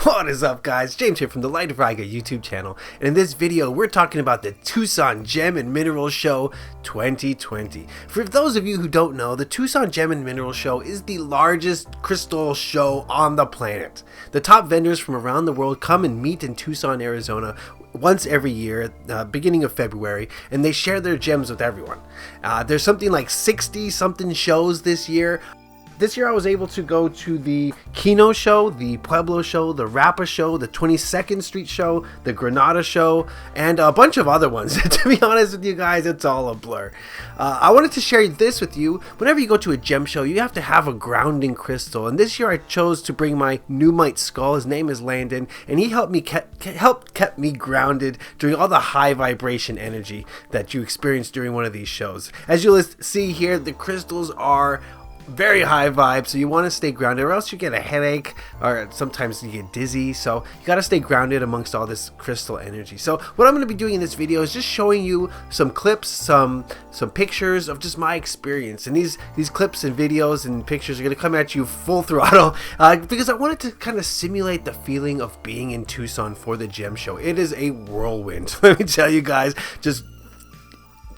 What is up, guys? James here from the Light of Riga YouTube channel, and in this video we're talking about the Tucson Gem and Mineral Show 2020. For those of you who don't know, the Tucson Gem and Mineral Show is the largest crystal show on the planet. The top vendors from around the world come and meet in Tucson, Arizona once every year, beginning of February, and they share their gems with everyone. There's something like 60 something shows this year. This year I was able to go to the Kino show, the Pueblo show, the Rapa show, the 22nd Street show, the Granada show, and a bunch of other ones. To be honest with you guys, it's all a blur. I wanted to share this with you. Whenever you go to a gem show, you have to have a grounding crystal. And this year I chose to bring my Numite skull. His name is Landon, and he helped kept me grounded during all the high vibration energy that you experience during one of these shows. As you'll see here, the crystals are very high vibe, so you want to stay grounded or else you get a headache or sometimes you get dizzy. So you got to stay grounded amongst all this crystal energy. So what I'm going to be doing in this video is just showing you some clips, some pictures of just my experience, and these clips and videos and pictures are going to come at you full throttle because I wanted to kind of simulate the feeling of being in Tucson for the gem show. It is a whirlwind. Let me tell you guys, just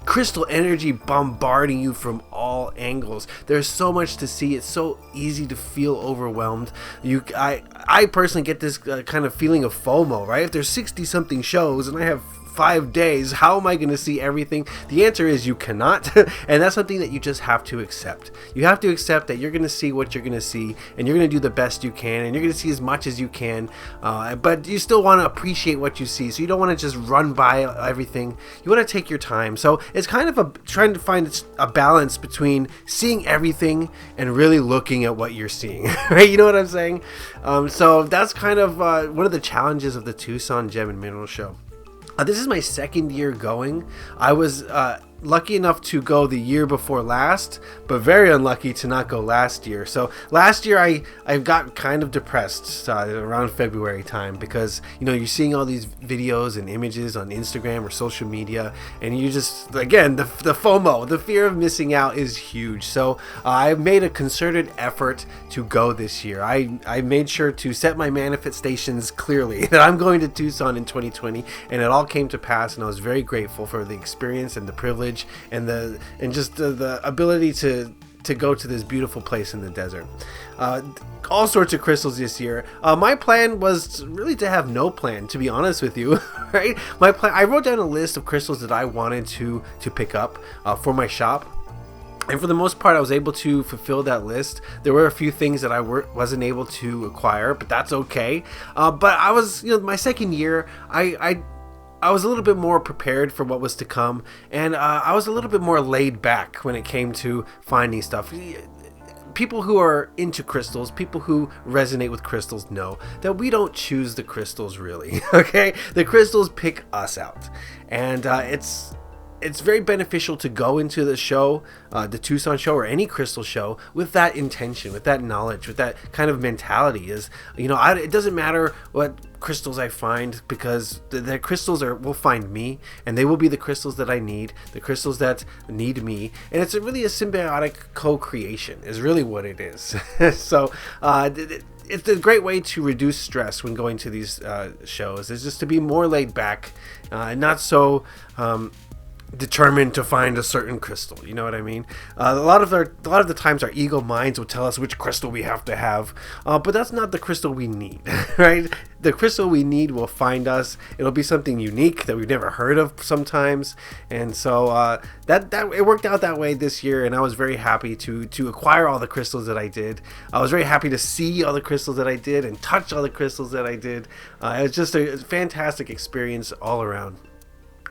crystal energy bombarding you from all angles. There's so much to see. It's so easy to feel overwhelmed. I personally get this kind of feeling of FOMO, right? If there's 60 something shows and I have 5 days, how am I going to see everything? The answer is you cannot. And that's something that you just have to accept. You have to accept that you're going to see what you're going to see, and you're going to do the best you can, and you're going to see as much as you can, but you still want to appreciate what you see. So you don't want to just run by everything. You want to take your time. So it's kind of trying to find a balance between seeing everything and really looking at what you're seeing. Right? You know what I'm saying? So that's kind of one of the challenges of the Tucson Gem and Mineral Show. This is my second year going. I was lucky enough to go the year before last, but very unlucky to not go last year. So last year I got kind of depressed around February time because, you know, you're seeing all these videos and images on Instagram or social media, and you just, again, the FOMO, the fear of missing out is huge. So I made a concerted effort to go this year. I made sure to set my manifestations clearly that I'm going to Tucson in 2020, and it all came to pass, and I was very grateful for the experience and the privilege and just the ability to go to this beautiful place in the desert. All sorts of crystals this year. My plan was really to have no plan, to be honest with you. Right? My plan, I wrote down a list of crystals that I wanted to pick up for my shop. And for the most part, I was able to fulfill that list. There were a few things that I wasn't able to acquire, but that's okay. But I was, my second year, I was a little bit more prepared for what was to come, and I was a little bit more laid back when it came to finding stuff. People who are into crystals, people who resonate with crystals know that we don't choose the crystals really, okay? The crystals pick us out, and it's very beneficial to go into the show, the Tucson show or any crystal show, with that intention, with that knowledge, with that kind of mentality. It doesn't matter what crystals I find, because the crystals will find me, and they will be the crystals that I need, the crystals that need me, and it's really a symbiotic co-creation is really what it is. So it's a great way to reduce stress when going to these shows, is just to be more laid back, not so determined to find a certain crystal. You know what I mean? A lot of the times our ego minds will tell us which crystal we have to have, but that's not the crystal we need. Right? The crystal we need will find us. It'll be something unique that we've never heard of sometimes, and so that it worked out that way this year, and I was very happy to acquire all the crystals that I did. I was very happy to see all the crystals that I did and touch all the crystals that I did. It was just a fantastic experience all around.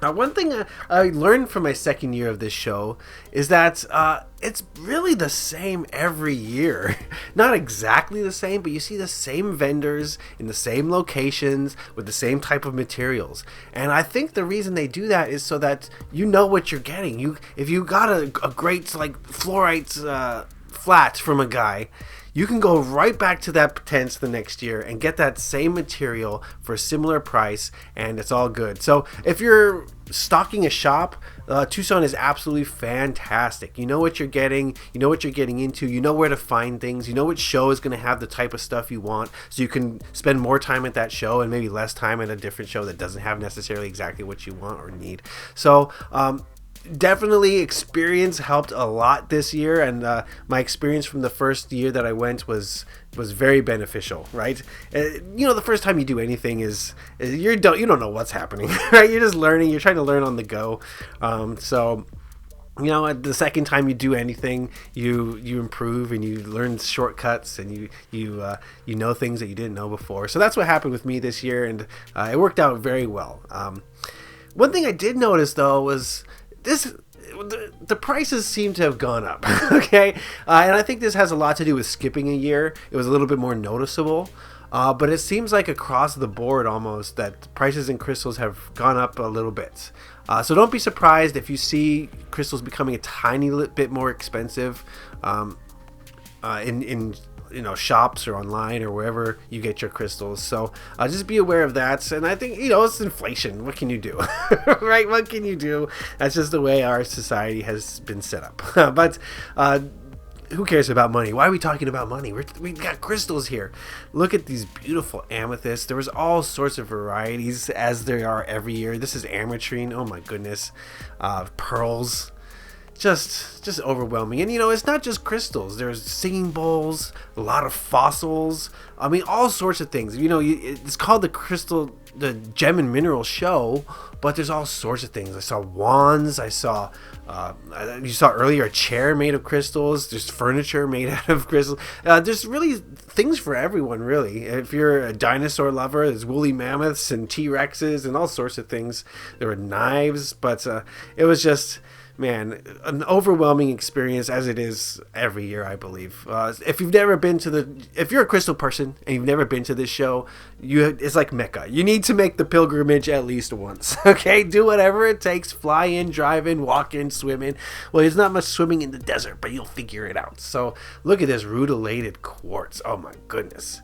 One thing I learned from my second year of this show is that it's really the same every year. Not exactly the same, but you see the same vendors in the same locations with the same type of materials. And I think the reason they do that is so that you know what you're getting. If you got a great fluorite flat from a guy, you can go right back to that tent the next year and get that same material for a similar price, and it's all good. So if you're stocking a shop, Tucson is absolutely fantastic. You know what you're getting, you know what you're getting into, you know where to find things, you know which show is going to have the type of stuff you want, so you can spend more time at that show and maybe less time at a different show that doesn't have necessarily exactly what you want or need. So definitely experience helped a lot this year, and my experience from the first year that I went was very beneficial, right? You know, the first time you do anything is you don't know what's happening, right? You're just learning, you're trying to learn on the go. So you know, the second time you do anything, you improve and you learn shortcuts, and you know things that you didn't know before. So that's what happened with me this year, and it worked out very well. One thing I did notice though was the prices seem to have gone up. Okay, and I think this has a lot to do with skipping a year. It was a little bit more noticeable, but it seems like across the board almost that prices in crystals have gone up a little bit. So don't be surprised if you see crystals becoming a tiny bit more expensive in you know, shops or online or wherever you get your crystals. So just be aware of that. And I think, you know, it's inflation. What can you do? Right? What can you do? That's just the way our society has been set up. But who cares about money? Why are we talking about money? We got crystals here. Look at these beautiful amethysts. There was all sorts of varieties, as there are every year. This is ametrine. Oh my goodness. Pearls. Just overwhelming. And you know, it's not just crystals. There's singing bowls, a lot of fossils, I mean, all sorts of things. You know, it's called the Gem and Mineral show, but there's all sorts of things. I saw wands, I saw you saw earlier a chair made of crystals. There's furniture made out of crystals. There's really things for everyone, really. If you're a dinosaur lover, there's woolly mammoths and T-Rexes and all sorts of things. There were knives, but it was just, man, an overwhelming experience, as it is every year, I believe. If you're a crystal person and you've never been to this show, it's like Mecca. You need to make the pilgrimage at least once. Okay, do whatever it takes. Fly in, drive in, walk in, swim in. Well, there's not much swimming in the desert, but you'll figure it out. So look at this rutilated quartz. Oh my goodness.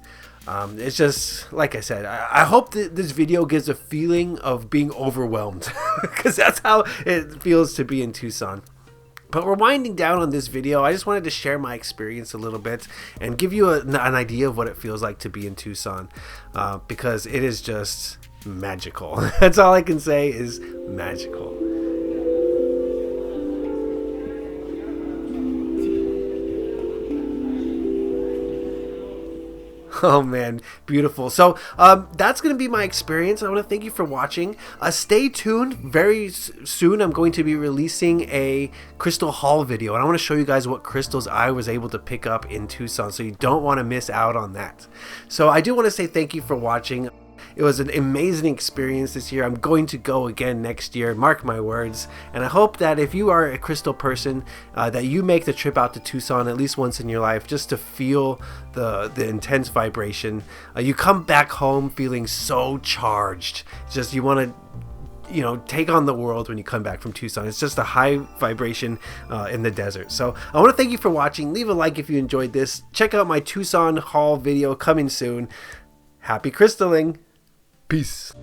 It's just, like I said, I hope that this video gives a feeling of being overwhelmed, because that's how it feels to be in Tucson. But we're winding down on this video. I just wanted to share my experience a little bit and give you an idea of what it feels like to be in Tucson, because it is just magical. That's all I can say, is magical. Oh man, beautiful. So that's going to be my experience. I want to thank you for watching. Stay tuned. Very soon I'm going to be releasing a crystal haul video, and I want to show you guys what crystals I was able to pick up in Tucson, so you don't want to miss out on that. So I do want to say thank you for watching. It was an amazing experience this year. I'm going to go again next year, mark my words. And I hope that if you are a crystal person, that you make the trip out to Tucson at least once in your life, just to feel the intense vibration. You come back home feeling so charged. Just, you want to, you know, take on the world when you come back from Tucson. It's just a high vibration in the desert. So I want to thank you for watching. Leave a like if you enjoyed this. Check out my Tucson haul video coming soon. Happy crystalling. Peace.